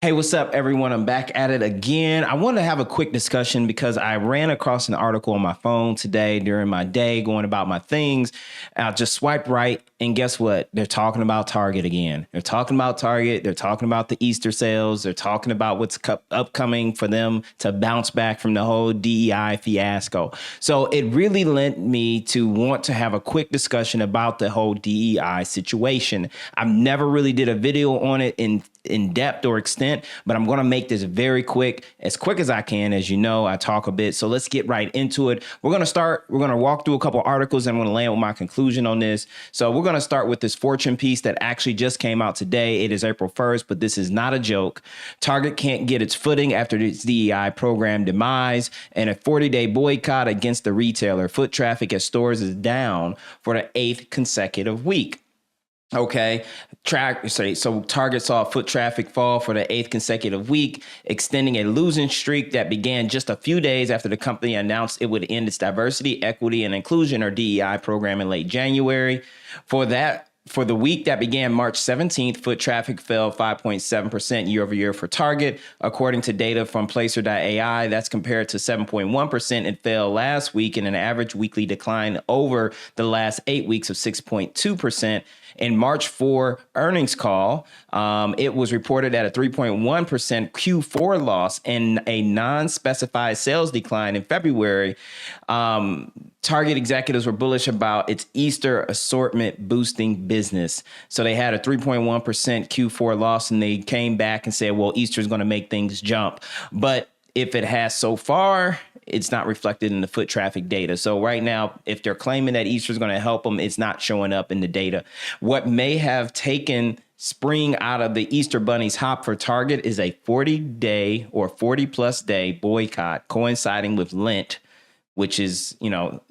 Hey, what's up, everyone? I'm back at it again. I want to have a quick discussion because I ran across an article on my phone today during my day going about my things. I just swiped right, and guess what? They're talking about Target again. They're talking about Target. They're talking about the Easter sales. They're talking about what's upcoming for them to bounce back from the whole DEI fiasco. So it really lent me to want to have a quick discussion about the whole DEI situation. I've never really did a video on it in depth or extent, but I'm going to make this very quick as I can. As you know, I talk a bit. So let's get right into it. We're going to walk through a couple articles and I'm going to land with my conclusion on this. So we're going to start with this Fortune piece that actually just came out today. It is April 1st, but this is not a joke. Target can't get its footing after its DEI program demise and a 40-day boycott against the retailer. Foot traffic at stores is down for the 8th consecutive week. Okay, so Target saw foot traffic fall for the 8th consecutive week, extending a losing streak that began just a few days after the company announced it would end its diversity, equity, and inclusion, or DEI program in late January. For the week that began March 17th, foot traffic fell 5.7% year over year for Target. According to data from Placer.ai, that's compared to 7.1% it fell last week, and an average weekly decline over the last 8 weeks of 6.2%. In March 4 earnings call, it was reported at a 3.1% Q4 loss and a non-specified sales decline in February. Target executives were bullish about its Easter assortment boosting business. So they had a 3.1% Q4 loss, and they came back and said, well, Easter is going to make things jump. But if it has so far, it's not reflected in the foot traffic data. So right now, if they're claiming that Easter is going to help them, it's not showing up in the data. What may have taken spring out of the Easter Bunny's hop for Target is a 40-day or 40-plus day boycott coinciding with Lent, which is,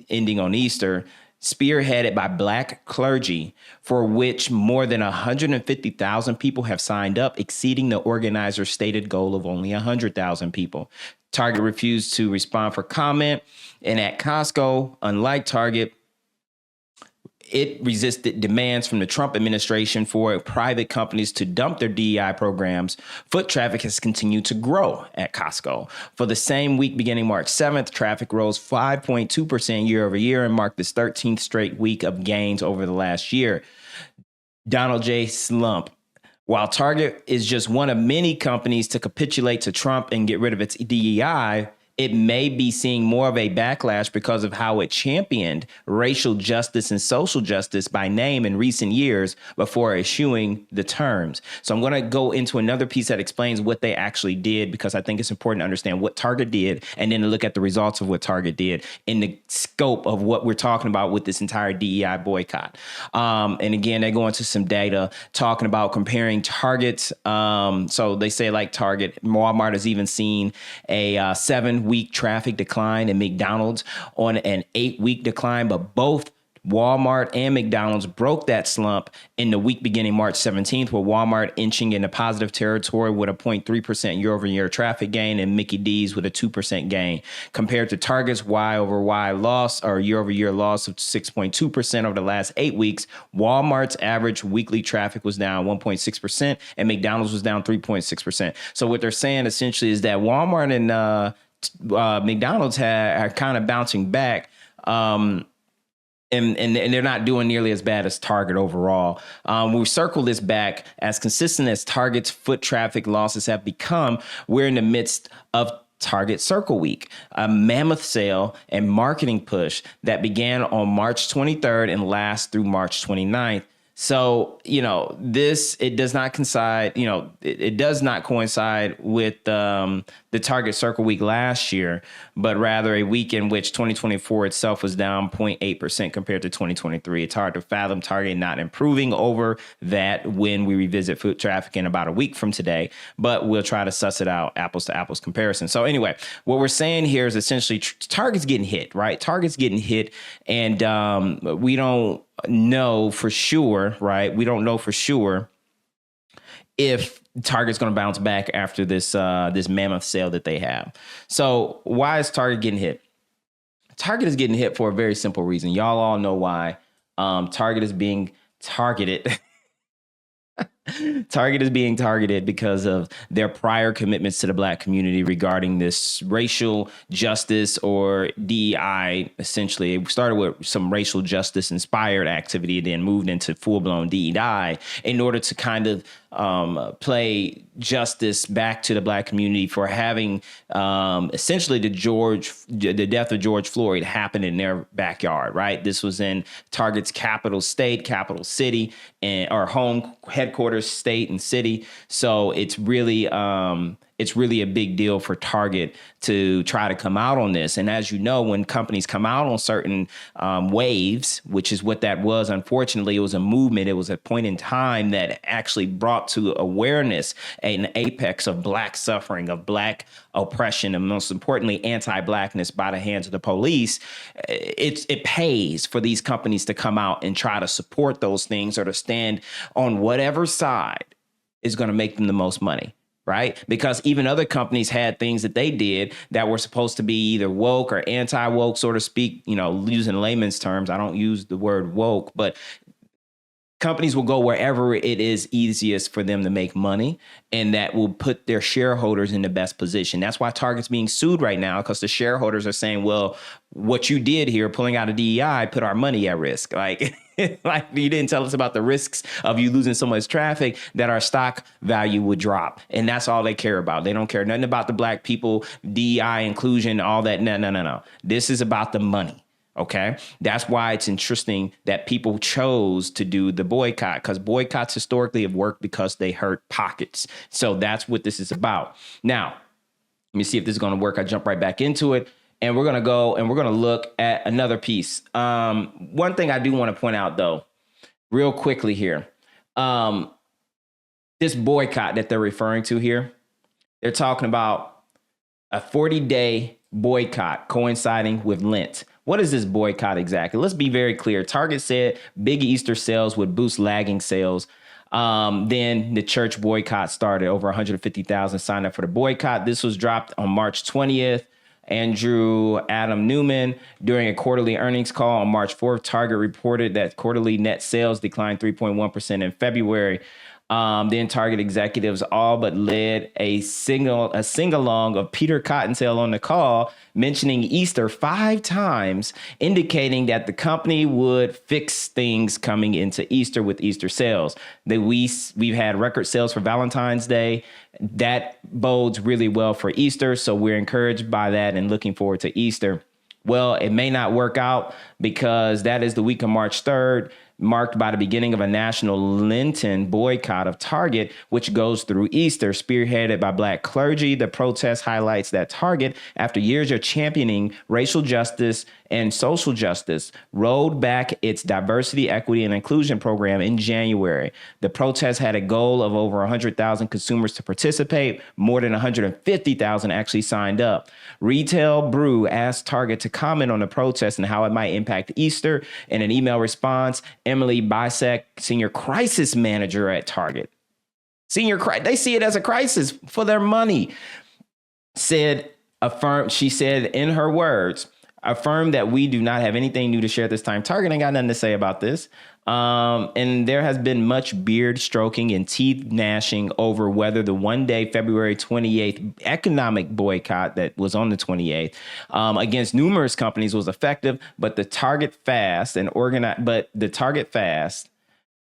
ending on Easter, spearheaded by Black clergy, for which more than 150,000 people have signed up, exceeding the organizer's stated goal of only 100,000 people. Target refused to respond for comment, and at Costco, unlike Target, it resisted demands from the Trump administration for private companies to dump their DEI programs. Foot traffic has continued to grow at Costco. For the same week beginning March 7th, traffic rose 5.2% year over year and marked this 13th straight week of gains over the last year. Donald J. Slump. While Target is just one of many companies to capitulate to Trump and get rid of its DEI, it may be seeing more of a backlash because of how it championed racial justice and social justice by name in recent years before eschewing the terms. So I'm going to go into another piece that explains what they actually did, because I think it's important to understand what Target did and then to look at the results of what Target did in the scope of what we're talking about with this entire DEI boycott. And again, they go into some data talking about comparing Targets. So they say like Target, Walmart has even seen a 7-week traffic decline and McDonald's on an 8-week decline, but both Walmart and McDonald's broke that slump in the week beginning March 17th, with Walmart inching into positive territory with a 0.3% year over year traffic gain and Mickey D's with a 2% gain. Compared to Target's Y over Y loss, or year over year loss of 6.2% over the last 8 weeks, Walmart's average weekly traffic was down 1.6% and McDonald's was down 3.6%. So what they're saying essentially is that Walmart and McDonald's are kind of bouncing back. And they're not doing nearly as bad as Target overall. We circle this back. As consistent as Target's foot traffic losses have become, we're in the midst of Target Circle Week, a mammoth sale and marketing push that began on March 23rd and lasts through March 29th. So, it does not coincide, it does not coincide with the Target Circle Week last year, but rather a week in which 2024 itself was down 0.8% compared to 2023. It's hard to fathom Target not improving over that when we revisit foot traffic in about a week from today, but we'll try to suss it out, apples to apples comparison. So anyway, what we're saying here is essentially Target's getting hit, right? Target's getting hit, and we don't know for sure, right? We don't know for sure if Target's going to bounce back after this mammoth sale that they have. So why is Target getting hit? Target is getting hit for a very simple reason. Y'all all know why. Target is being targeted Target is being targeted because of their prior commitments to the Black community regarding this racial justice or DEI. Essentially, it started with some racial justice inspired activity, then moved into full blown DEI in order to kind of play justice back to the Black community for having essentially the death of George Floyd happen in their backyard. Right, this was in Target's capital state, capital city, and our home headquarters state and city. So it's really a big deal for Target to try to come out on this. And as you know, when companies come out on certain waves, which is what that was, unfortunately, it was a movement. It was a point in time that actually brought to awareness an apex of Black suffering, of Black oppression, and most importantly, anti-Blackness by the hands of the police. It pays for these companies to come out and try to support those things or to stand on whatever side is going to make them the most money. Right? Because even other companies had things that they did that were supposed to be either woke or anti-woke, so to speak, using layman's terms. I don't use the word woke, but companies will go wherever it is easiest for them to make money, and that will put their shareholders in the best position. That's why Target's being sued right now, because the shareholders are saying, well, what you did here, pulling out of DEI, put our money at risk. Like you didn't tell us about the risks of you losing so much traffic that our stock value would drop. And that's all they care about. They don't care nothing about the Black people, DEI, inclusion, all that. No. This is about the money. OK, that's why it's interesting that people chose to do the boycott, because boycotts historically have worked because they hurt pockets. So that's what this is about. Now, let me see if this is going to work. I jump right back into it. And we're going to go and we're going to look at another piece. One thing I do want to point out, though, real quickly here, this boycott that they're referring to here, they're talking about a 40-day boycott coinciding with Lent. What is this boycott exactly? Let's be very clear. Target said big Easter sales would boost lagging sales. Then the church boycott started. Over 150,000 signed up for the boycott. This was dropped on March 20th. Andrew Adam Newman, during a quarterly earnings call on March 4th, Target reported that quarterly net sales declined 3.1% in February. Then Target executives all but led a sing-along of Peter Cottontail on the call, mentioning Easter 5 times, indicating that the company would fix things coming into Easter with Easter sales. We've had record sales for Valentine's Day. That bodes really well for Easter, so we're encouraged by that and looking forward to Easter. Well, it may not work out because that is the week of March 3rd, marked by the beginning of a national Lenten boycott of Target, which goes through Easter. Spearheaded by Black clergy, the protest highlights that Target, after years of championing racial justice and social justice, rolled back its diversity, equity, and inclusion program in January. The protest had a goal of over 100,000 consumers to participate. More than 150,000 actually signed up. Retail Brew asked Target to comment on the protest and how it might impact Easter. In an email response, Emily Bisek, senior crisis manager at Target, they see it as a crisis for their money, she said in her words, affirmed that we do not have anything new to share at this time. Target ain't got nothing to say about this. And there has been much beard stroking and teeth gnashing over whether the one-day February 28th economic boycott that was on the 28th against numerous companies was effective, but the Target fast,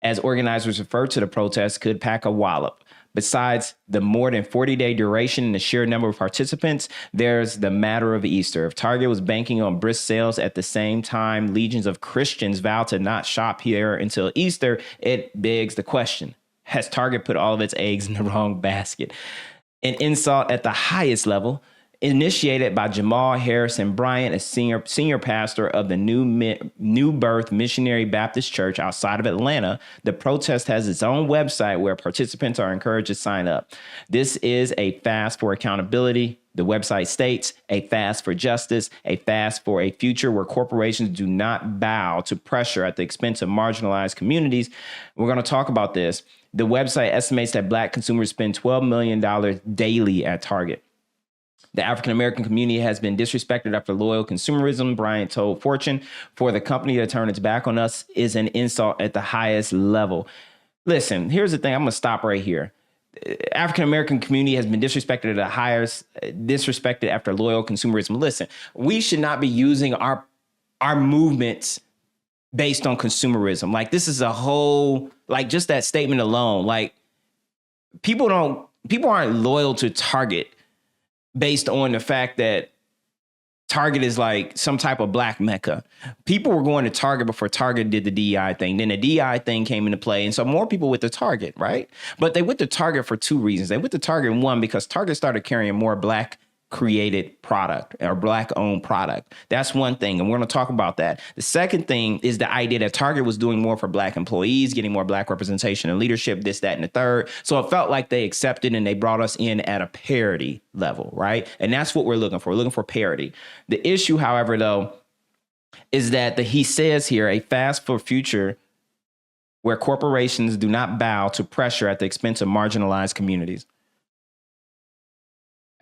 as organizers referred to the protest, could pack a wallop. Besides the more than 40-day duration and the sheer number of participants, there's the matter of Easter. If Target was banking on brisk sales at the same time legions of Christians vowed to not shop here until Easter, it begs the question, has Target put all of its eggs in the wrong basket? An insult at the highest level, initiated by Jamal Harrison Bryant, a senior pastor of the New Birth Missionary Baptist Church outside of Atlanta. The protest has its own website where participants are encouraged to sign up. This is a fast for accountability. The website states, a fast for justice, a fast for a future where corporations do not bow to pressure at the expense of marginalized communities. We're going to talk about this. The website estimates that Black consumers spend $12 million daily at Target. The African-American community has been disrespected after loyal consumerism, Bryant told Fortune. For the company to turn its back on us is an insult at the highest level. Listen, here's the thing. I'm going to stop right here. African American community has been disrespected at the highest, disrespected after loyal consumerism. Listen, we should not be using our movements based on consumerism. Like, this is a whole, like, just that statement alone. Like, people aren't loyal to Target based on the fact that Target is like some type of black mecca. People were going to Target before Target did the DEI thing. Then the DEI thing came into play. And so more people went to Target, right? But they went to Target for two reasons. They went to Target, one, because Target started carrying more black created product or black owned product. That's one thing. And we're going to talk about that. The second thing is the idea that Target was doing more for black employees, getting more black representation and leadership, this, that, and the third. So it felt like they accepted and they brought us in at a parity level, right? And that's what we're looking for. We're looking for parity. The issue, however, though, is that he says here, a fast for future where corporations do not bow to pressure at the expense of marginalized communities.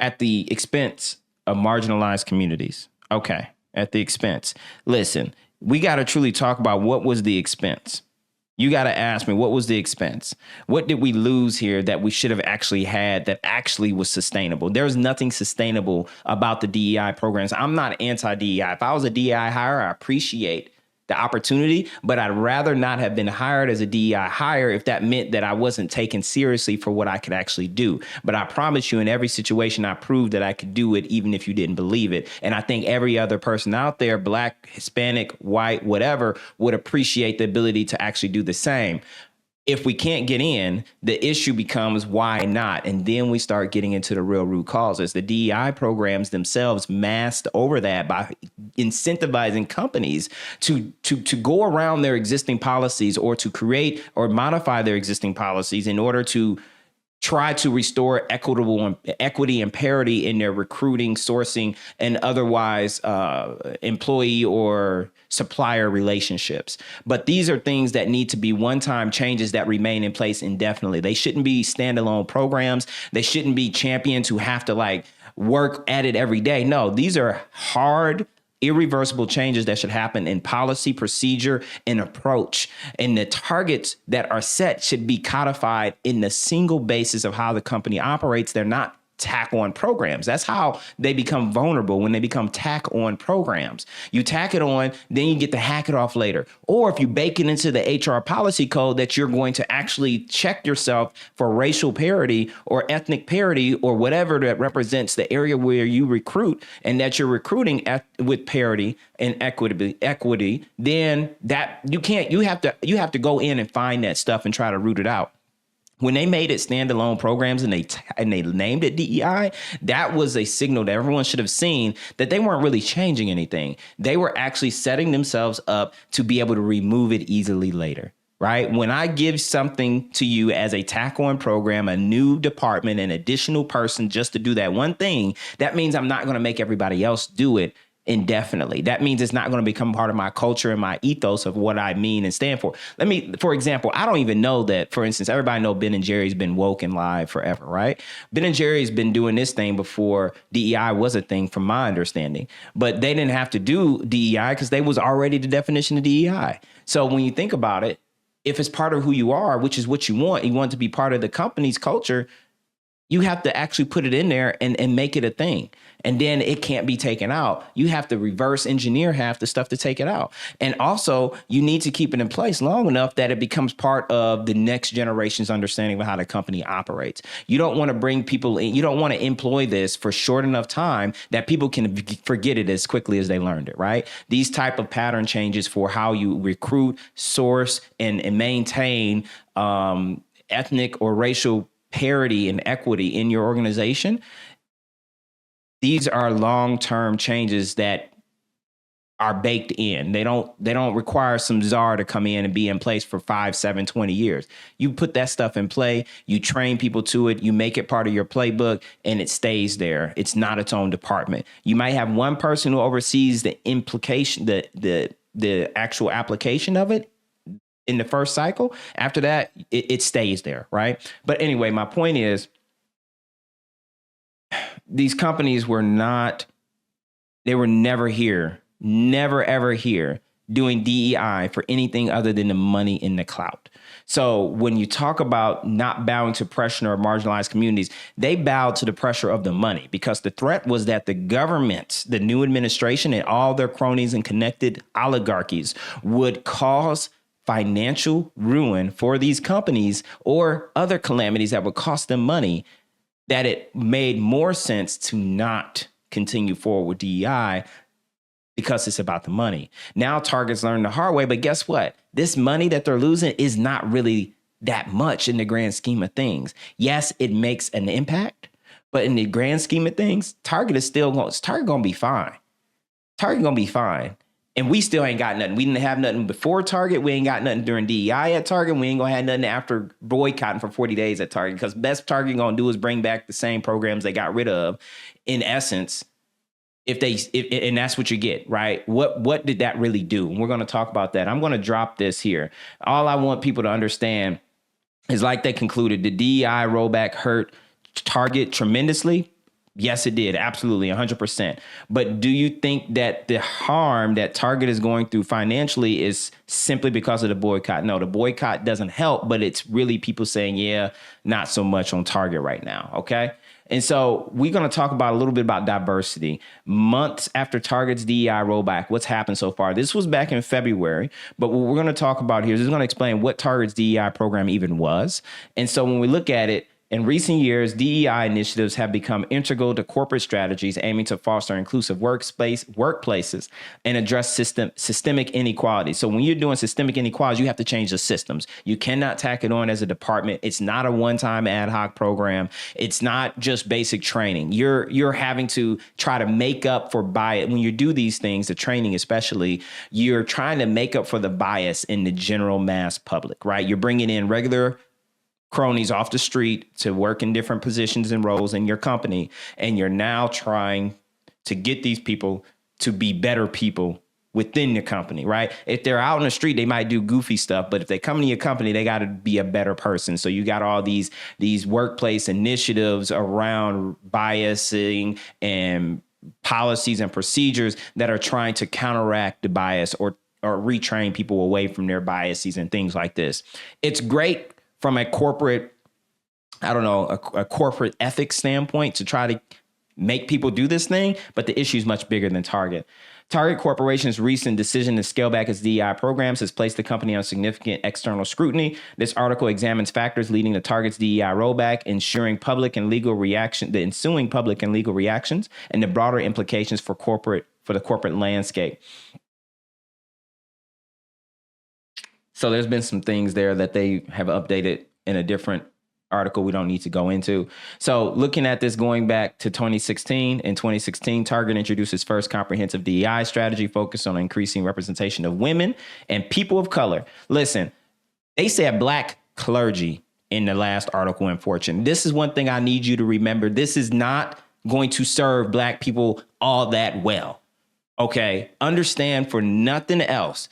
At the expense of marginalized communities. Okay, at the expense. Listen, we got to truly talk about what was the expense. You got to ask me, what was the expense? What did we lose here that we should have actually had that actually was sustainable? There's nothing sustainable about the DEI programs. I'm not anti-DEI. If I was a DEI hire, I appreciate the opportunity, but I'd rather not have been hired as a DEI hire if that meant that I wasn't taken seriously for what I could actually do. But I promise you, in every situation, I proved that I could do it, even if you didn't believe it. And I think every other person out there, black, Hispanic, white, whatever, would appreciate the ability to actually do the same. If we can't get in, the issue becomes why not? And then we start getting into the real root causes. The DEI programs themselves masked over that by incentivizing companies to go around their existing policies or to create or modify their existing policies in order to try to restore equity and parity in their recruiting, sourcing, and otherwise employee or supplier relationships. But these are things that need to be one-time changes that remain in place indefinitely. They shouldn't be standalone programs. They shouldn't be champions who have to like work at it every day. No, these are hard, irreversible changes that should happen in policy, procedure, and approach. And the targets that are set should be codified in the single basis of how the company operates. They're not tack on programs. That's how they become vulnerable, when they become tack on programs. You tack it on, then you get to hack it off later. Or if you bake it into the HR policy code that you're going to actually check yourself for racial parity or ethnic parity or whatever that represents the area where you recruit, and that you're recruiting with parity and equity, then that you have to go in and find that stuff and try to root it out. When they made it standalone programs and they named it DEI, that was a signal that everyone should have seen that they weren't really changing anything. They were actually setting themselves up to be able to remove it easily later, right? When I give something to you as a tack-on program, a new department, an additional person just to do that one thing, that means I'm not going to make everybody else do it indefinitely. That means it's not going to become part of my culture and my ethos of what I mean and stand for. For example, I don't even know that, for instance, everybody know Ben and Jerry's been woke and live forever, right? Ben and Jerry's been doing this thing before DEI was a thing, from my understanding. But they didn't have to do DEI because they was already the definition of DEI. So when you think about it, if it's part of who you are, which is what you want it to be part of the company's culture, you have to actually put it in there and make it a thing. And then it can't be taken out. You have to reverse engineer half the stuff to take it out. And also, you need to keep it in place long enough that it becomes part of the next generation's understanding of how the company operates. You don't want to bring people in. You don't want to employ this for short enough time that people can forget it as quickly as they learned it, right? These type of pattern changes for how you recruit, source, and maintain ethnic or racial parity and equity in your organization, these are long-term changes that are baked in. They don't require some czar to come in and be in place for 5, 7, 20 years. You put that stuff in play, you train people to it, you make it part of your playbook, and it stays there. It's not its own department. You might have one person who oversees the implication, the actual application of it in the first cycle. After that, it stays there, right? But anyway, my point is, these companies were never here, never ever here doing DEI for anything other than the money in the clout. So when you talk about not bowing to pressure or marginalized communities, they bowed to the pressure of the money, because the threat was that the government, the new administration, and all their cronies and connected oligarchies would cause financial ruin for these companies or other calamities that would cost them money, that it made more sense to not continue forward with DEI because it's about the money. Now Target's learned the hard way, but guess what? This money that they're losing is not really that much in the grand scheme of things. Yes, it makes an impact, but in the grand scheme of things, Target gonna be fine. Target gonna be fine. And we still ain't got nothing. We didn't have nothing before Target. We ain't got nothing during DEI at Target. We ain't gonna have nothing after boycotting for 40 days at Target, because best Target gonna do is bring back the same programs they got rid of, in essence. And that's what you get, right? What did that really do? And we're going to talk about that. I'm going to drop this here. All I want people to understand is, like they concluded, the DEI rollback hurt Target tremendously. Yes, it did. Absolutely. 100%. But do you think that the harm that Target is going through financially is simply because of the boycott? No, the boycott doesn't help, but it's really people saying, yeah, not so much on Target right now. Okay. And so we're going to talk about a little bit about diversity. Months after Target's DEI rollback, what's happened so far? This was back in February, but what we're going to talk about here is going to explain what Target's DEI program even was. And so when we look at it, in recent years, DEI initiatives have become integral to corporate strategies aiming to foster inclusive workplaces and address systemic inequality. So when you're doing systemic inequalities, you have to change the systems. You cannot tack it on as a department. It's not a one-time ad hoc program. It's not just basic training. You're having to try to make up for bias. When you do these things, the training especially, you're trying to make up for the bias in the general mass public, right? You're bringing in regular cronies off the street to work in different positions and roles in your company. And you're now trying to get these people to be better people within the company, right? If they're out on the street, they might do goofy stuff, but if they come to your company, they got to be a better person. So you got all these workplace initiatives around biasing and policies and procedures that are trying to counteract the bias or retrain people away from their biases and things like this. It's great from a corporate, a corporate ethics standpoint to try to make people do this thing, but the issue is much bigger than Target. Target Corporation's recent decision to scale back its DEI programs has placed the company on significant external scrutiny. This article examines factors leading to Target's DEI rollback, the ensuing public and legal reactions, and the broader implications for the corporate landscape. So there's been some things there that they have updated in a different article we don't need to go into. So looking at this going back to 2016, in 2016, Target introduced its first comprehensive DEI strategy focused on increasing representation of women and people of color. Listen, they said Black clergy in the last article in Fortune. This is one thing I need you to remember. This is not going to serve Black people all that well. Okay, understand, for nothing else,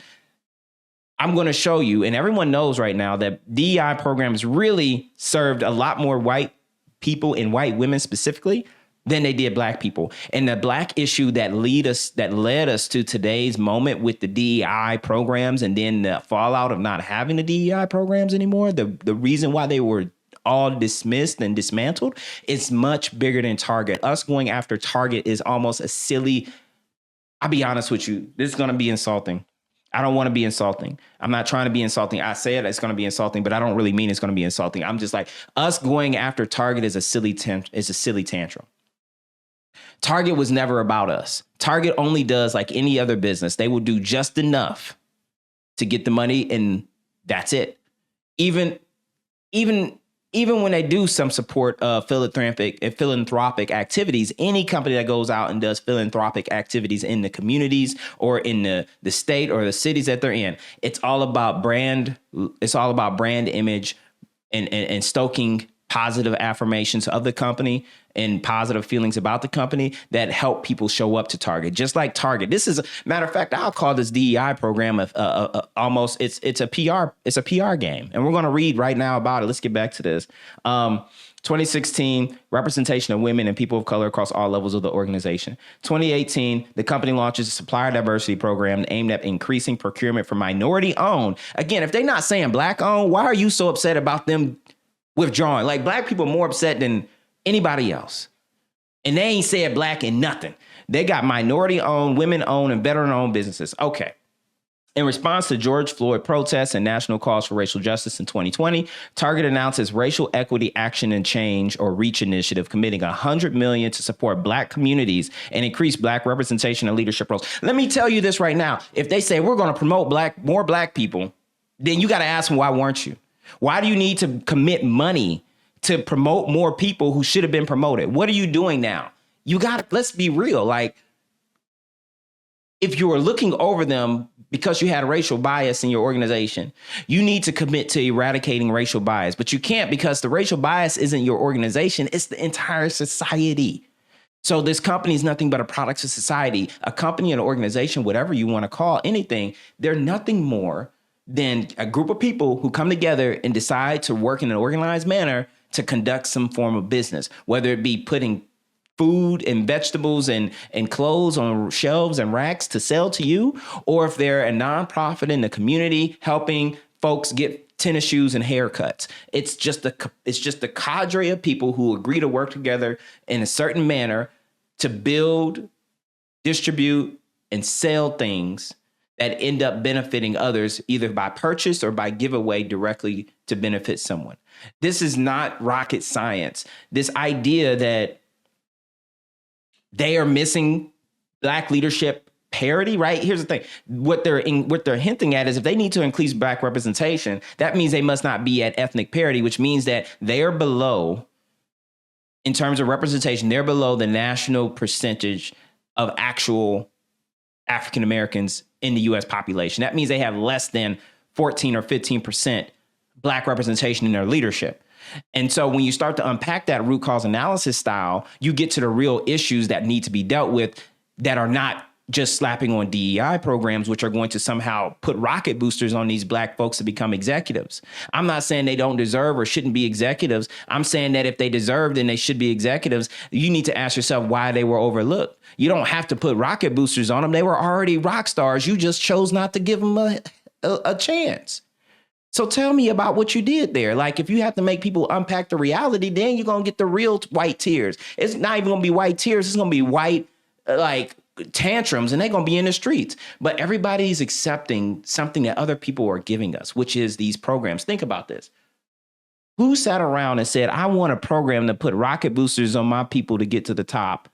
I'm going to show you, and everyone knows right now that DEI programs really served a lot more white people and white women specifically than they did Black people. And the Black issue that led us to today's moment with the DEI programs, and then the fallout of not having the DEI programs anymore, the reason why they were all dismissed and dismantled, is much bigger than Target. Us going after Target is almost a silly, I'll be honest with you, this is going to be insulting. I don't want to be insulting. I'm not trying to be insulting. I say it's going to be insulting, but I don't really mean it's going to be insulting. I'm just like, us going after Target is a silly tantrum. Target was never about us. Target only does like any other business. They will do just enough to get the money, and that's it. Even when they do some support of philanthropic activities, any company that goes out and does philanthropic activities in the communities or in the state or the cities that they're in, it's all about brand. It's all about brand image and stoking positive affirmations of the company and positive feelings about the company that help people show up to Target. Just like Target. This is, matter of fact, I'll call this DEI program almost, it's a PR game. And we're going to read right now about it. Let's get back to this. 2016, representation of women and people of color across all levels of the organization. 2018, the company launches a supplier diversity program aimed at increasing procurement for minority owned. Again, if they're not saying black owned, why are you so upset about them withdrawing? Like, black people are more upset than anybody else. And they ain't said black in nothing. They got minority owned, women owned, and veteran owned businesses. Okay. In response to George Floyd protests and national calls for racial justice in 2020, Target announced its Racial Equity Action and Change, or REACH initiative, committing $100 million to support black communities and increase black representation in leadership roles. Let me tell you this right now. If they say we're going to promote more black people, then you got to ask them, why weren't you? Why do you need to commit money to promote more people who should have been promoted? What are you doing now? Let's be real. Like, if you were looking over them because you had a racial bias in your organization, you need to commit to eradicating racial bias. But you can't, because the racial bias isn't your organization. It's the entire society. So this company is nothing but a product of society. A company, an organization, whatever you want to call anything, they're nothing more than a group of people who come together and decide to work in an organized manner to conduct some form of business, whether it be putting food and vegetables and clothes on shelves and racks to sell to you, or if they're a nonprofit in the community helping folks get tennis shoes and haircuts. It's just a cadre of people who agree to work together in a certain manner to build, distribute, and sell things that end up benefiting others, either by purchase or by giveaway directly to benefit someone. This is not rocket science. This idea that they are missing black leadership parity, right? Here's the thing. What they're hinting at is if they need to increase black representation, that means they must not be at ethnic parity, which means that they are below, in terms of representation, they're below the national percentage of actual African Americans in the U.S. population. That means they have less than 14 or 15% black representation in their leadership. And so when you start to unpack that root cause analysis style, you get to the real issues that need to be dealt with that are not just slapping on DEI programs, which are going to somehow put rocket boosters on these black folks to become executives. I'm not saying they don't deserve or shouldn't be executives. I'm saying that if they deserve, then they should be executives. You need to ask yourself why they were overlooked. You don't have to put rocket boosters on them. They were already rock stars. You just chose not to give them a chance. So tell me about what you did there. Like, if you have to make people unpack the reality, then you're going to get the real white tears. It's not even going to be white tears. It's going to be white, like, tantrums, and they're going to be in the streets. But everybody's accepting something that other people are giving us, which is these programs. Think about this. Who sat around and said, I want a program to put rocket boosters on my people to get to the top?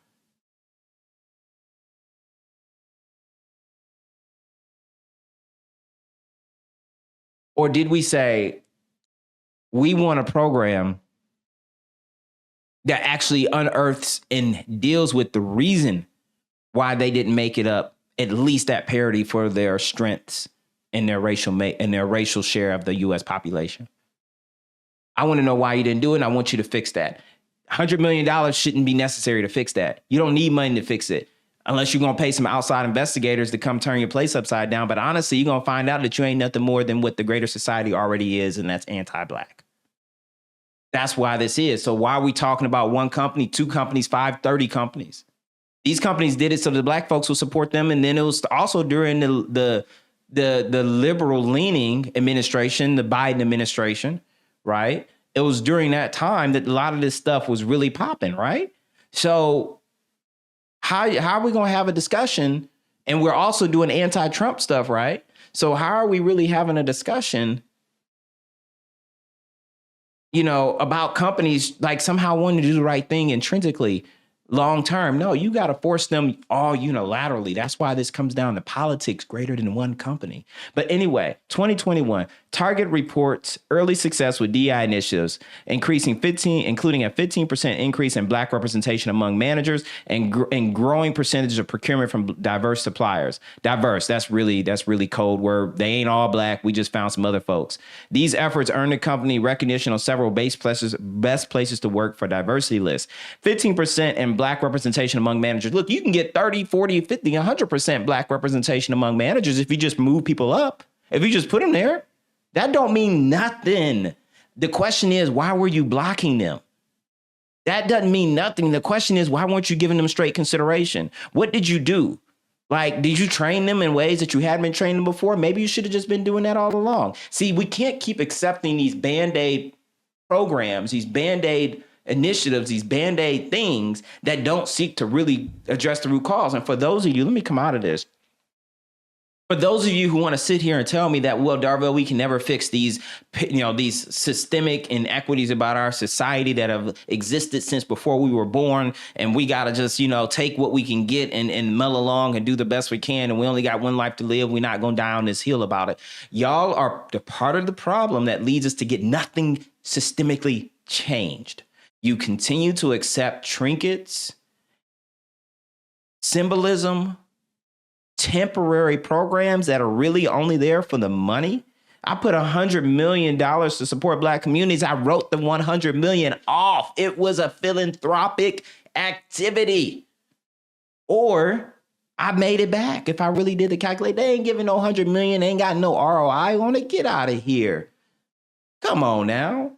Or did we say, we want a program that actually unearths and deals with the reason why they didn't make it up, at least at parity for their strengths and their racial share of the U.S. population? I want to know why you didn't do it, and I want you to fix that. $100 million shouldn't be necessary to fix that. You don't need money to fix it, unless you're going to pay some outside investigators to come turn your place upside down. But honestly, you're going to find out that you ain't nothing more than what the greater society already is, and that's anti-black. That's why this is. So why are we talking about one company, 2 companies, 5, 30 companies? These companies did it so the black folks will support them. And then it was also during the liberal leaning administration, the Biden administration, right? It was during that time that a lot of this stuff was really popping, right? So how are we going to have a discussion? And we're also doing anti-Trump stuff, right? So how are we really having a discussion, about companies like somehow wanting to do the right thing intrinsically? long term. No, you got to force them all unilaterally. That's why this comes down to politics greater than one company. But anyway, 2021, Target reports early success with DEI initiatives, including a 15% increase in Black representation among managers and growing percentage of procurement from diverse suppliers. Diverse, that's really code word. They ain't all Black. We just found some other folks. These efforts earned the company recognition on several best places to work for diversity lists. 15% in Black representation among managers. Look, you can get 30, 40, 50, 100% Black representation among managers if you just move people up. If you just put them there. That don't mean nothing. The question is, why were you blocking them? That doesn't mean nothing. The question is, why weren't you giving them straight consideration? What did you do? Like, did you train them in ways that you hadn't been training them before? Maybe you should have just been doing that all along. See, we can't keep accepting these Band-Aid programs, these Band-Aid initiatives, these Band-Aid things that don't seek to really address the root cause. And for those of you, let me come out of this. For those of you who want to sit here and tell me that, well, Darvell, we can never fix these systemic inequities about our society that have existed since before we were born, and we got to just, take what we can get and mull along and do the best we can, and we only got one life to live. We're not going down this hill about it. Y'all are the part of the problem that leads us to get nothing systemically changed. You continue to accept trinkets, symbolism, temporary programs that are really only there for the money. I put $100 million to support Black communities. I wrote the $100 million off. It was a philanthropic activity. Or I made it back if I really did the calculate. They ain't giving no $100 million. They ain't got no ROI on it. Get out of here. Come on now.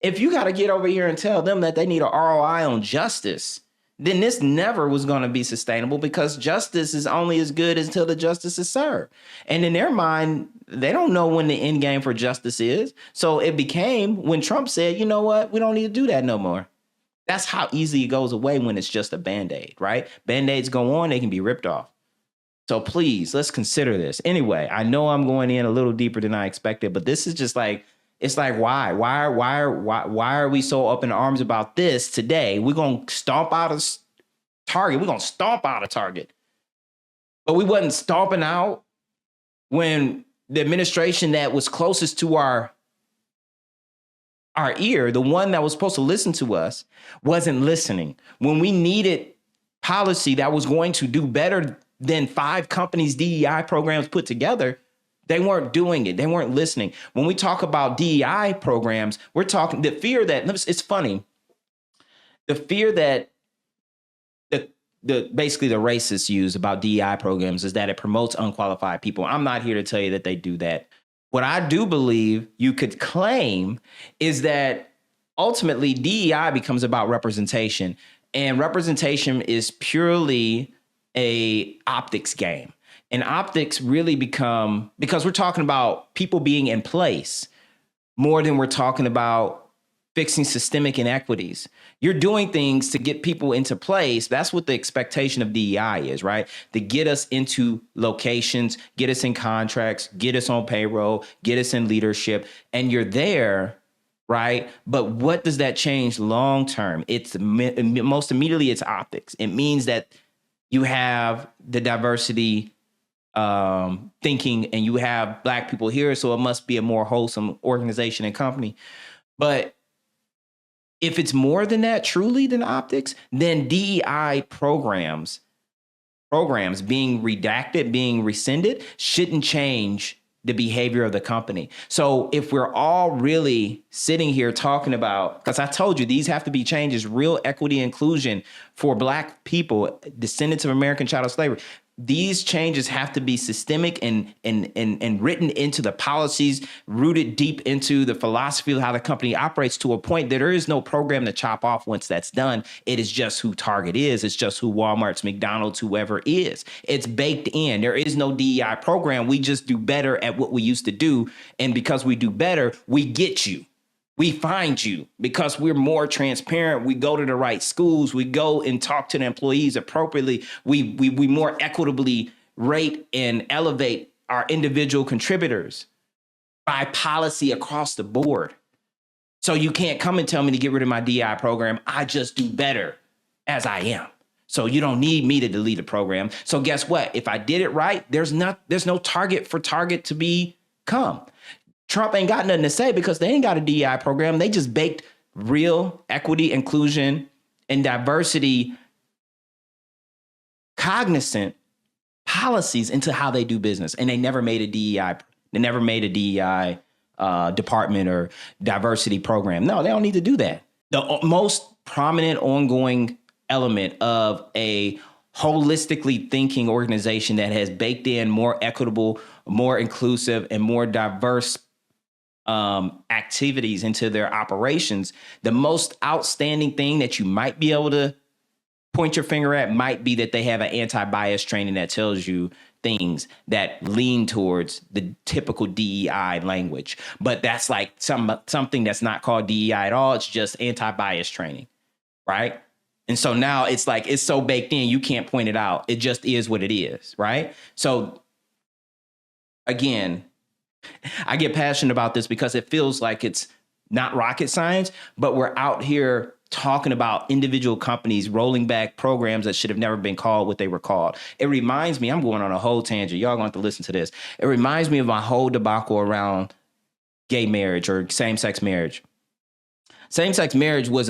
If you got to get over here and tell them that they need an ROI on justice, then this never was going to be sustainable, because justice is only as good until the justice is served. And in their mind, they don't know when the end game for justice is. So it became when Trump said, you know what, we don't need to do that no more. That's how easy it goes away when it's just a Band-Aid, right? Band-Aids go on, they can be ripped off. So please, let's consider this. Anyway, I know I'm going in a little deeper than I expected, but this is just like, it's like, why are we so up in arms about this today? We're going to stomp out of Target. We're going to stomp out of Target. But we wasn't stomping out when the administration that was closest to our ear, the one that was supposed to listen to us, wasn't listening. When we needed policy that was going to do better than 5 companies' DEI programs put together, they weren't doing it. They weren't listening. When we talk about DEI programs, we're talking the fear that, it's funny, the fear that basically the racists use about DEI programs is that it promotes unqualified people. I'm not here to tell you that they do that. What I do believe you could claim is that ultimately DEI becomes about representation, and representation is purely a optics game. And optics really become, because we're talking about people being in place more than we're talking about fixing systemic inequities. You're doing things to get people into place. That's what the expectation of DEI is, right? To get us into locations, get us in contracts, get us on payroll, get us in leadership, and you're there, right? But what does that change long term? It's most immediately it's optics. It means that you have the diversity thinking, and you have Black people here, so it must be a more wholesome organization and company. But if it's more than that, truly than optics, then DEI programs being redacted, being rescinded, shouldn't change the behavior of the company. So if we're all really sitting here talking about, because I told you these have to be changes, real equity inclusion for Black people, descendants of American chattel slavery, these changes have to be systemic and written into the policies, rooted deep into the philosophy of how the company operates, to a point that there is no program to chop off once that's done. It is just who Target is. It's just who Walmart's, McDonald's, whoever is. It's baked in. There is no DEI program. We just do better at what we used to do. And because we do better, we get you. We find you because we're more transparent. We go to the right schools. We go and talk to the employees appropriately. We more equitably rate and elevate our individual contributors by policy across the board. So you can't come and tell me to get rid of my DEI program. I just do better. as I am. So you don't need me to delete a program. So guess what? If I did it right, there's no target for Target to become. Trump ain't got nothing to say because they ain't got a DEI program. They just baked real equity, inclusion, and diversity cognizant policies into how they do business. And they never made a DEI. They never made a DEI department or diversity program. No, they don't need to do that. The most prominent ongoing element of a holistically thinking organization that has baked in more equitable, more inclusive, and more diverse activities into their operations, the most outstanding thing that you might be able to point your finger at might be that they have an anti-bias training that tells you things that lean towards the typical DEI language. But that's like something that's not called DEI at all. It's just anti-bias training, right? And so now it's like, it's so baked in, you can't point it out. It just is what it is, right? So again, I get passionate about this because it feels like it's not rocket science, but we're out here talking about individual companies rolling back programs that should have never been called what they were called. It reminds me, I'm going on a whole tangent. Y'all going to have to listen to this. It reminds me of my whole debacle around gay marriage or same-sex marriage. Same-sex marriage was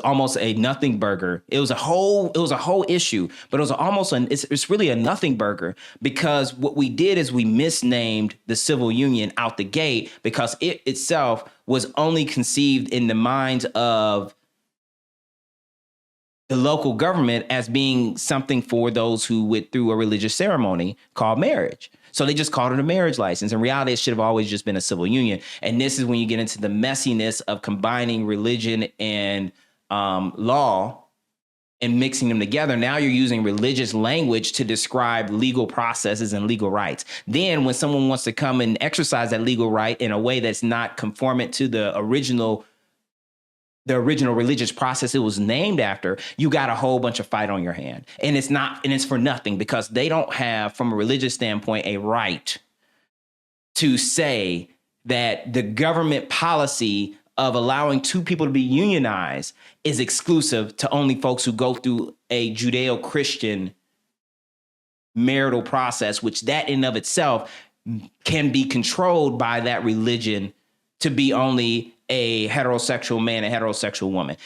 almost a nothing burger. It was a whole issue, but it's really a nothing burger because what we did is we misnamed the civil union out the gate because it itself was only conceived in the minds of the local government as being something for those who went through a religious ceremony called marriage. So they just called it a marriage license. In reality, it should have always just been a civil union. And this is when you get into the messiness of combining religion and law and mixing them together. Now you're using religious language to describe legal processes and legal rights. Then when someone wants to come and exercise that legal right in a way that's not conformant to the original religious process it was named after, you got a whole bunch of fight on your hand. And it's for nothing because they don't have, from a religious standpoint, a right to say that the government policy of allowing two people to be unionized is exclusive to only folks who go through a Judeo-Christian marital process, which that in of itself can be controlled by that religion to be only a heterosexual man and heterosexual woman.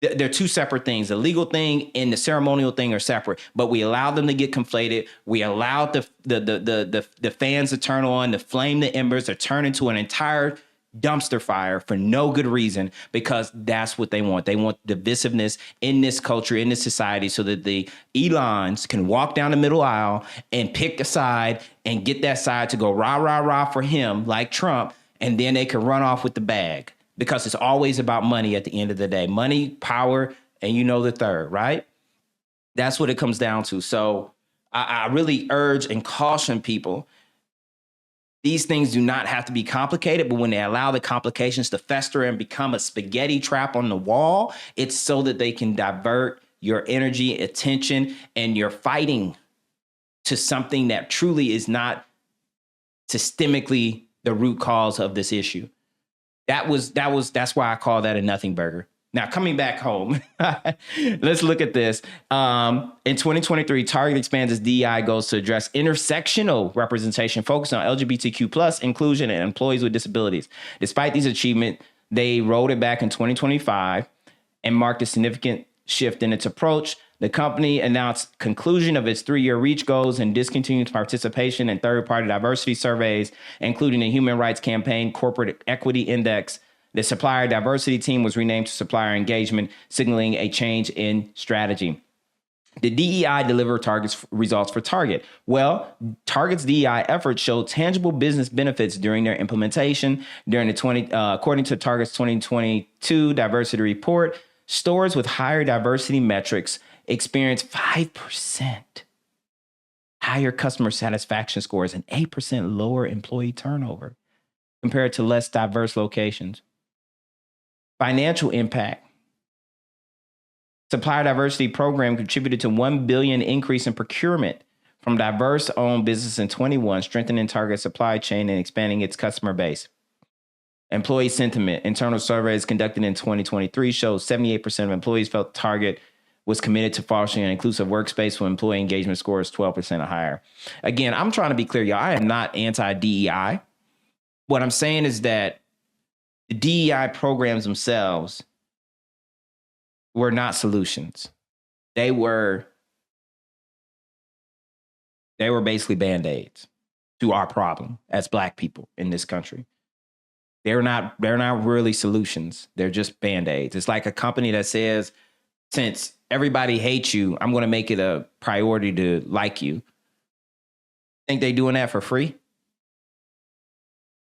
They're two separate things. The legal thing and the ceremonial thing are separate, but we allowed them to get conflated. We allowed the fans to turn on, to flame the embers, to turn into an entire dumpster fire for no good reason, because that's what they want. They want divisiveness in this culture, in this society, so that the Elons can walk down the middle aisle and pick a side and get that side to go rah, rah, rah for him, like Trump, and then they can run off with the bag because it's always about money at the end of the day. Money, power, and you know the third, right? That's what it comes down to. So I really urge and caution people. These things do not have to be complicated, but when they allow the complications to fester and become a spaghetti trap on the wall, it's so that they can divert your energy, attention, and your fighting to something that truly is not systemically the root cause of this issue. That's why I call that a nothing burger. Now, coming back home, let's look at this. In 2023, Target expands its DEI goals to address intersectional representation, focused on LGBTQ plus inclusion and employees with disabilities. Despite these achievements, they rolled it back in 2025 and marked a significant shift in its approach. The company announced conclusion of its 3-year reach goals and discontinued participation in third-party diversity surveys, including the Human Rights Campaign Corporate Equity Index. The supplier diversity team was renamed to supplier engagement, signaling a change in strategy. The DEI delivered Target's results for Target. Well, Target's DEI efforts showed tangible business benefits during their implementation. According to Target's 2022 diversity report, stores with higher diversity metrics experienced 5% higher customer satisfaction scores and 8% lower employee turnover compared to less diverse locations. Financial impact. Supplier diversity program contributed to $1 billion increase in procurement from diverse-owned business in 21, strengthening Target's supply chain and expanding its customer base. Employee sentiment. Internal surveys conducted in 2023 showed 78% of employees felt Target was committed to fostering an inclusive workspace with employee engagement scores 12% or higher. Again, I'm trying to be clear, y'all. I am not anti-DEI. What I'm saying is that the DEI programs themselves were not solutions. They were basically Band-Aids to our problem as Black people in this country. They're not really solutions. They're just Band-Aids. It's like a company that says, since everybody hates you, I'm going to make it a priority to like you. Think they doing that for free?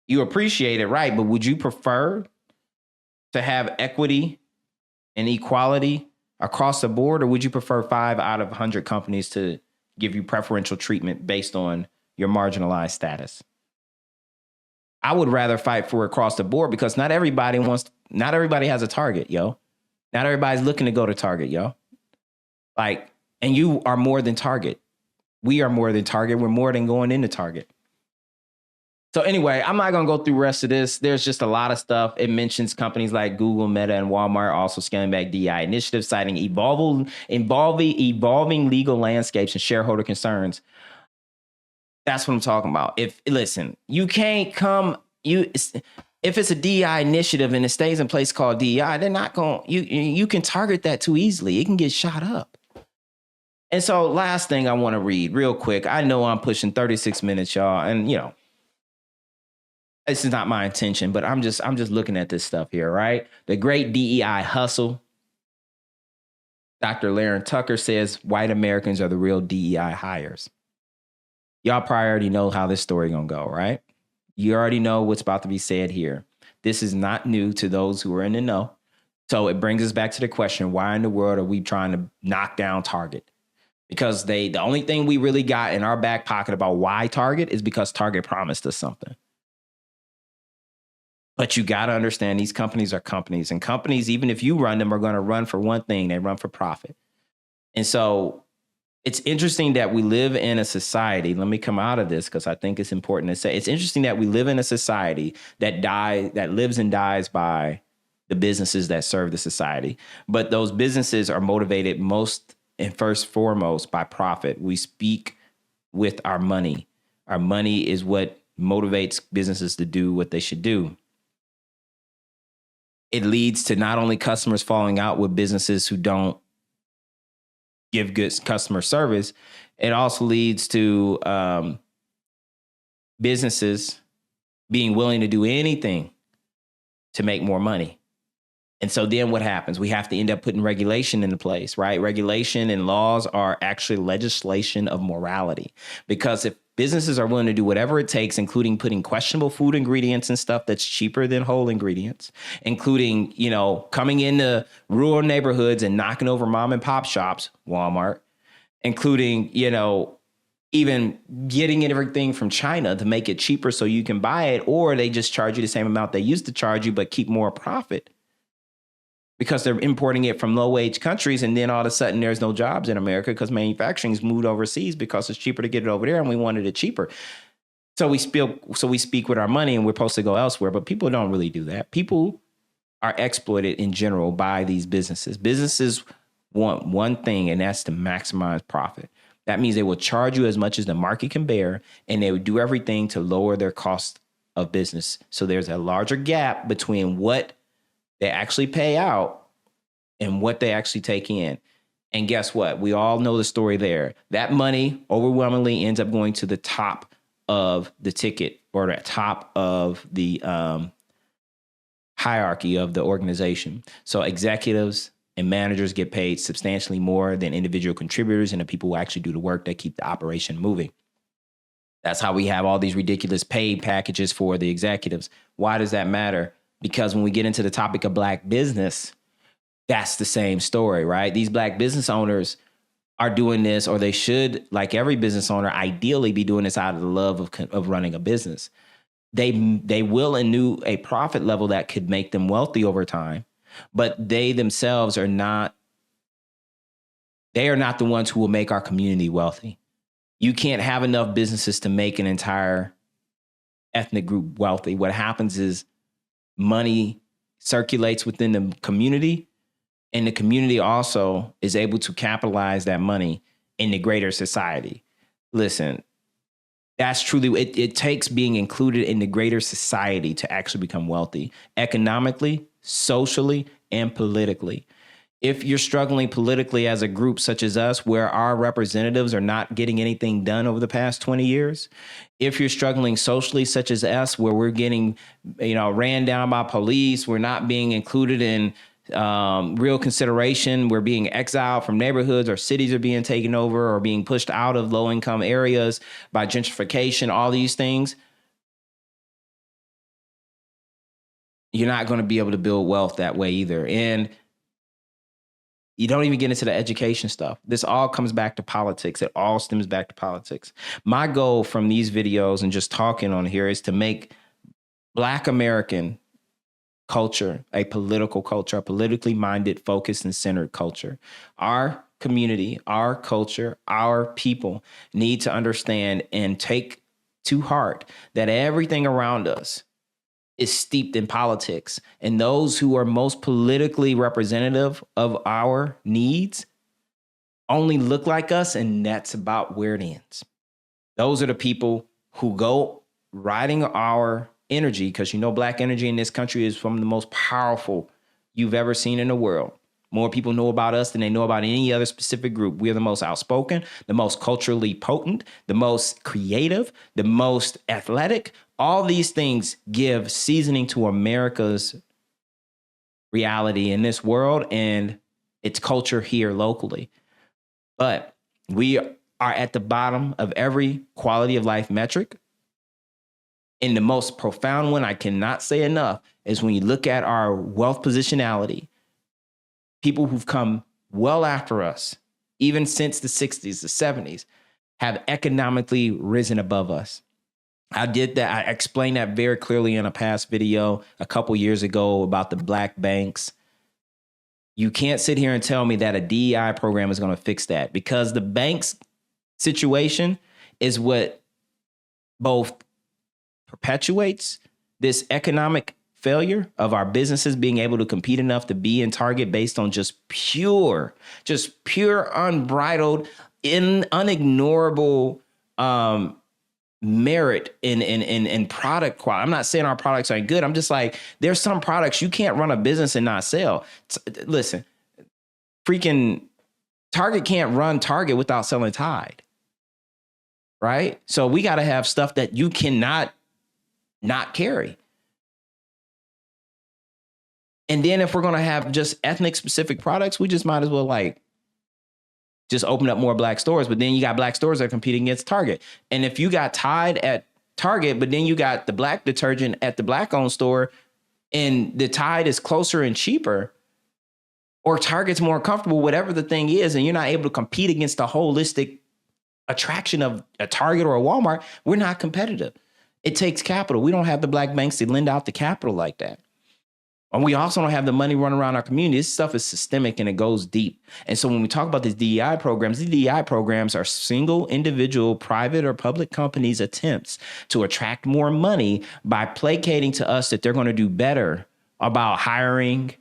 You appreciate it, right? But would you prefer to have equity and equality across the board, or would you prefer 5 out of 100 companies to give you preferential treatment based on your marginalized status? I would rather fight for across the board, because not everybody has a Target, yo. Not everybody's looking to go to Target, yo. Like, and you are more than Target. We are more than Target. We're more than going into Target. So anyway, I'm not going to go through the rest of this. There's just a lot of stuff. It mentions companies like Google, Meta, and Walmart also scaling back DEI initiatives, citing evolving legal landscapes and shareholder concerns. That's what I'm talking about. If it's a DEI initiative and it stays in place called DEI, they're not going, you can target that too easily. It can get shot up. And so last thing I want to read real quick. I know I'm pushing 36 minutes, y'all. And this is not my intention, but I'm just looking at this stuff here, right? The great DEI hustle. Dr. Laren Tucker says white Americans are the real DEI hires. Y'all probably already know how this story gonna go, right? You already know what's about to be said here. This is not new to those who are in the know. So it brings us back to the question, why in the world are we trying to knock down Target? Because the only thing we really got in our back pocket about why Target is because Target promised us something. But you got to understand, these companies are companies, and companies, even if you run them, are going to run for one thing. They run for profit. And so it's interesting that we live in a society. Let me come out of this because I think it's important to say. It's interesting that we live in a society that lives and dies by the businesses that serve the society. But those businesses are motivated most and first foremost by profit. We speak with our money. Our money is what motivates businesses to do what they should do. It leads to not only customers falling out with businesses who don't give good customer service, it also leads to businesses being willing to do anything to make more money. And so then what happens? We have to end up putting regulation into place, right? Regulation and laws are actually legislation of morality, because if businesses are willing to do whatever it takes, including putting questionable food ingredients and stuff that's cheaper than whole ingredients, including, coming into rural neighborhoods and knocking over mom and pop shops, Walmart, including, even getting everything from China to make it cheaper so you can buy it, or they just charge you the same amount they used to charge you, but keep more profit because they're importing it from low-wage countries, and then all of a sudden there's no jobs in America because manufacturing's moved overseas because it's cheaper to get it over there, and we wanted it cheaper. So we speak with our money, and we're supposed to go elsewhere, but people don't really do that. People are exploited in general by these businesses. Businesses want one thing, and that's to maximize profit. That means they will charge you as much as the market can bear, and they would do everything to lower their cost of business. So there's a larger gap between what they actually pay out and what they actually take in. And guess what? We all know the story there. That money overwhelmingly ends up going to the top of the ticket, or the top of the hierarchy of the organization. So executives and managers get paid substantially more than individual contributors and the people who actually do the work that keep the operation moving. That's how we have all these ridiculous pay packages for the executives. Why does that matter? Because when we get into the topic of Black business, that's the same story, right? These Black business owners are doing this, or they should, like every business owner, ideally be doing this out of the love of running a business. They will and knew a profit level that could make them wealthy over time, but they themselves are not the ones who will make our community wealthy. You can't have enough businesses to make an entire ethnic group wealthy. What happens is money circulates within the community, And the community also is able to capitalize that money in the greater society. Listen, that's truly, it takes being included in the greater society to actually become wealthy, economically, socially, and politically. If you're struggling politically as a group such as us, where our representatives are not getting anything done over the past 20 years, if you're struggling socially such as us, where we're getting, ran down by police, we're not being included in real consideration, we're being exiled from neighborhoods, or cities are being taken over or being pushed out of low income areas by gentrification, all these things, you're not going to be able to build wealth that way either. And you don't even get into the education stuff. This all comes back to politics. It all stems back to politics. My goal from these videos and just talking on here is to make Black American culture a political culture, a politically minded, focused, and centered culture. Our community, our culture, our people need to understand and take to heart that everything around us is steeped in politics, and those who are most politically representative of our needs only look like us, and that's about where it ends. Those are the people who go riding our energy, because Black energy in this country is from the most powerful you've ever seen in the world. More people know about us than they know about any other specific group. We are the most outspoken, the most culturally potent, the most creative, the most athletic. All these things give seasoning to America's reality in this world and its culture here locally. But we are at the bottom of every quality of life metric. And the most profound one I cannot say enough is when you look at our wealth positionality. People who've come well after us, even since the 60s, the 70s, have economically risen above us. I did that. I explained that very clearly in a past video a couple years ago about the Black banks. You can't sit here and tell me that a DEI program is going to fix that, because the banks situation is what both perpetuates this economic failure of our businesses being able to compete enough to be in Target based on just pure unbridled, unignorable merit in product quality. I'm not saying our products aren't good. I'm just like, there's some products you can't run a business and not sell. Listen, freaking Target can't run Target without selling Tide, right? So we got to have stuff that you cannot not carry. And then if we're going to have just ethnic specific products, we just might as well just open up more Black stores. But then you got Black stores that are competing against Target. And if you got Tide at Target, but then you got the Black detergent at the Black owned store, and the Tide is closer and cheaper, or Target's more comfortable, whatever the thing is, and you're not able to compete against the holistic attraction of a Target or a Walmart, we're not competitive. It takes capital. We don't have the Black banks to lend out the capital like that. And we also don't have the money running around our community. This stuff is systemic and it goes deep. And so when we talk about these DEI programs are single individual, private or public companies' attempts to attract more money by placating to us that they're going to do better about hiring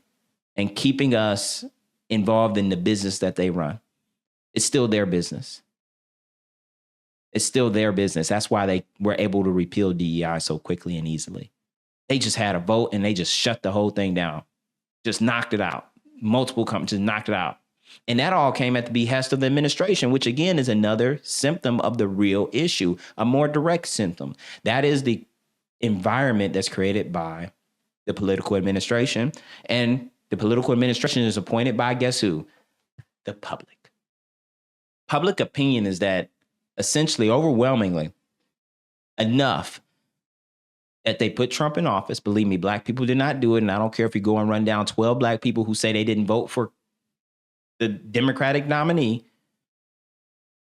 and keeping us involved in the business that they run. It's still their business. It's still their business. That's why they were able to repeal DEI so quickly and easily. They just had a vote and they just shut the whole thing down, just knocked it out. Multiple companies just knocked it out. And that all came at the behest of the administration, which again is another symptom of the real issue, a more direct symptom. That is the environment that's created by the political administration. And the political administration is appointed by, guess who? The public. Public opinion is that essentially, overwhelmingly, enough that they put Trump in office. Believe me, Black people did not do it. And I don't care if you go and run down 12 Black people who say they didn't vote for the Democratic nominee.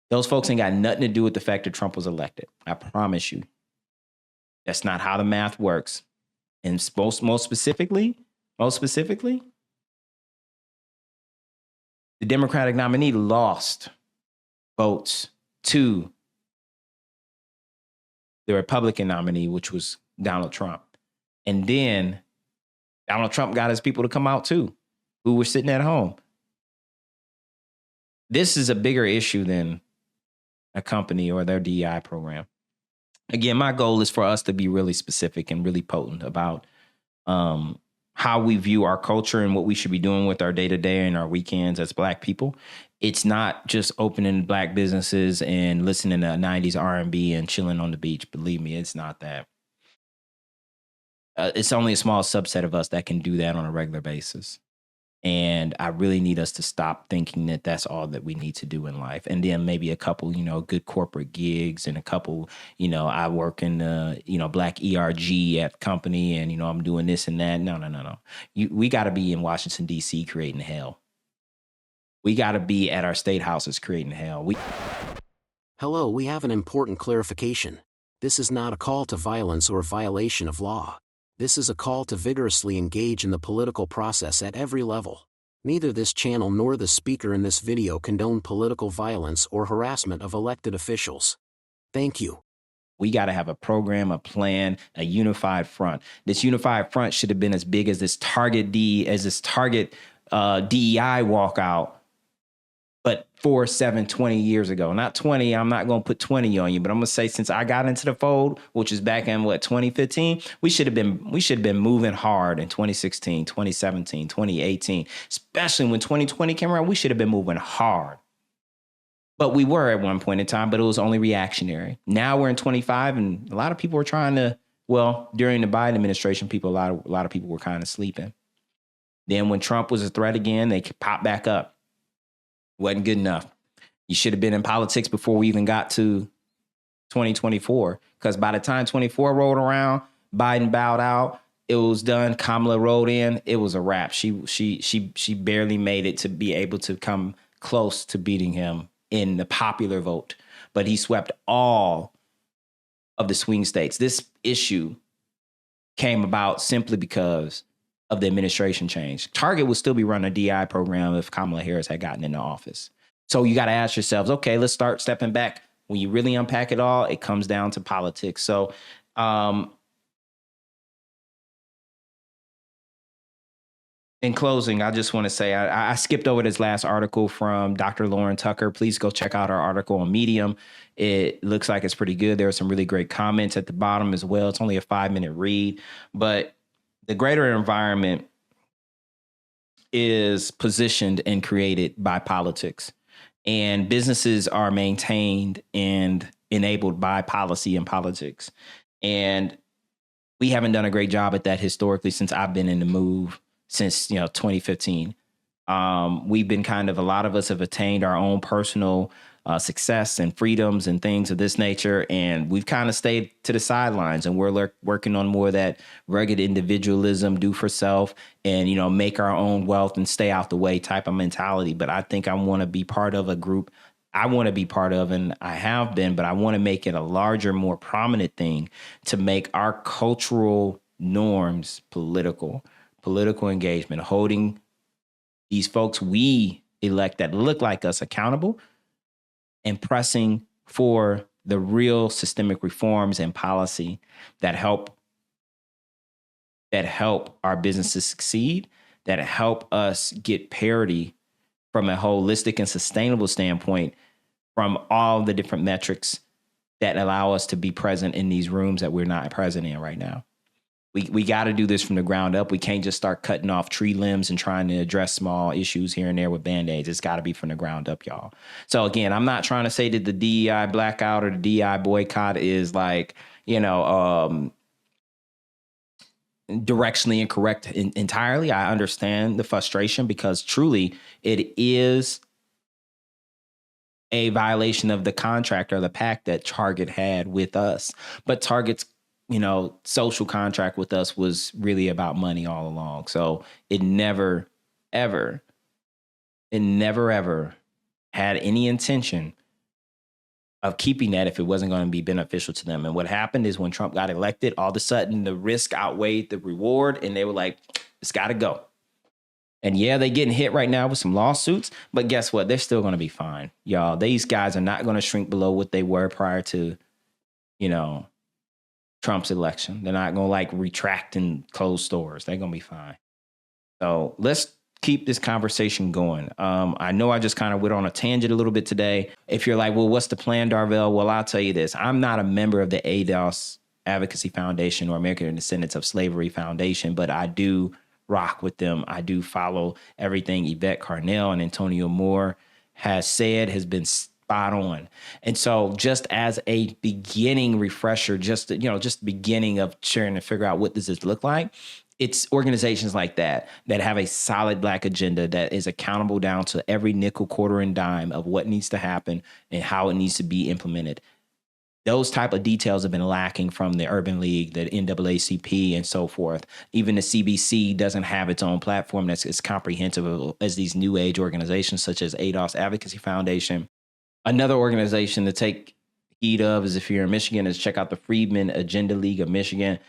Those folks ain't got nothing to do with the fact that Trump was elected. I promise you. That's not how the math works. And most specifically, the Democratic nominee lost votes to the Republican nominee, which was Donald Trump. And then Donald Trump got his people to come out too, who were sitting at home. This is a bigger issue than a company or their DEI program. Again, my goal is for us to be really specific and really potent about how we view our culture and what we should be doing with our day-to-day and our weekends as Black people. It's not just opening Black businesses and listening to 90s R&B and chilling on the beach. Believe me, it's not that. It's only a small subset of us that can do that on a regular basis. And I really need us to stop thinking that that's all that we need to do in life. And then maybe a couple, good corporate gigs and a couple, I work in, Black ERG at company and, I'm doing this and that. No. We got to be in Washington, D.C. creating hell. We got to be at our state houses creating hell. Hello, we have an important clarification. This is not a call to violence or violation of law. This is a call to vigorously engage in the political process at every level. Neither this channel nor the speaker in this video condone political violence or harassment of elected officials. Thank you. We got to have a program, a plan, a unified front. This unified front should have been as big as this Target DEI walkout, but 4, 7, 20 years ago. Not 20, I'm not going to put 20 on you, but I'm going to say since I got into the fold, which is back in 2015, we should have been moving hard in 2016, 2017, 2018, especially when 2020 came around, we should have been moving hard. But we were at one point in time, but it was only reactionary. Now we're in 25 and a lot of people are trying to, during the Biden administration, a lot of people were kind of sleeping. Then when Trump was a threat again, they popped back up. Wasn't good enough. You should have been in politics before we even got to 2024. Because by the time 24 rolled around, Biden bowed out. It was done. Kamala rode in. It was a wrap. She barely made it to be able to come close to beating him in the popular vote. But he swept all of the swing states. This issue came about simply because of the administration change. Target would still be running a DI program if Kamala Harris had gotten into office. So you got to ask yourselves, okay, let's start stepping back. When you really unpack it all, it comes down to politics. So in closing, I just want to say I skipped over this last article from Dr. Lauren Tucker. Please go check out our article on Medium. It looks like it's pretty good. There are some really great comments at the bottom as well. It's only a 5-minute read, but the greater environment is positioned and created by politics, and businesses are maintained and enabled by policy and politics. And we haven't done a great job at that historically since I've been in the move since 2015. We've been a lot of us have attained our own personal success and freedoms and things of this nature. And we've kind of stayed to the sidelines, and we're working on more of that rugged individualism, do for self, and, make our own wealth and stay out the way type of mentality. But I think I want to be part of a group I want to be part of, and I have been, but I want to make it a larger, more prominent thing to make our cultural norms political engagement, holding these folks we elect that look like us accountable, and pressing for the real systemic reforms and policy that help our businesses succeed, that help us get parity from a holistic and sustainable standpoint from all the different metrics that allow us to be present in these rooms that we're not present in right now. We got to do this from the ground up. We can't just start cutting off tree limbs and trying to address small issues here and there with Band-Aids. It's got to be from the ground up, y'all. So again, I'm not trying to say that the DEI blackout or the DEI boycott is directionally incorrect entirely. I understand the frustration because truly it is a violation of the contract or the pact that Target had with us. But Target's social contract with us was really about money all along. So it never, ever had any intention of keeping that if it wasn't going to be beneficial to them. And what happened is when Trump got elected, all of a sudden the risk outweighed the reward, and they were like, it's got to go. And yeah, they're getting hit right now with some lawsuits, but guess what? They're still going to be fine. Y'all, these guys are not going to shrink below what they were prior to, Trump's election. They're not going to retract and close stores. They're going to be fine. So let's keep this conversation going. I know I just kind of went on a tangent a little bit today. If you're like, well, what's the plan, Darvell? Well, I'll tell you this. I'm not a member of the ADOS Advocacy Foundation or American Descendants of Slavery Foundation, but I do rock with them. I do follow everything Yvette Carnell and Antonio Moore has said, has been spot on. And so just as a beginning refresher, just beginning of sharing to figure out what does this look like, it's organizations like that have a solid Black agenda that is accountable down to every nickel, quarter, and dime of what needs to happen and how it needs to be implemented. Those type of details have been lacking from the Urban League, the NAACP, and so forth. Even the CBC doesn't have its own platform that's as comprehensive as these new age organizations such as ADOS Advocacy Foundation. Another organization to take heed of is, if you're in Michigan, is check out the Freedmen Agenda League of Michigan.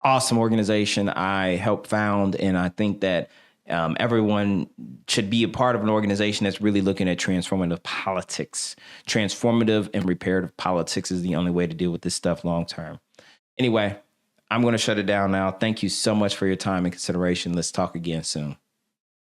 Awesome organization I helped found, and I think that everyone should be a part of an organization that's really looking at transformative politics. Transformative and reparative politics is the only way to deal with this stuff long term. Anyway, I'm going to shut it down now. Thank you so much for your time and consideration. Let's talk again soon.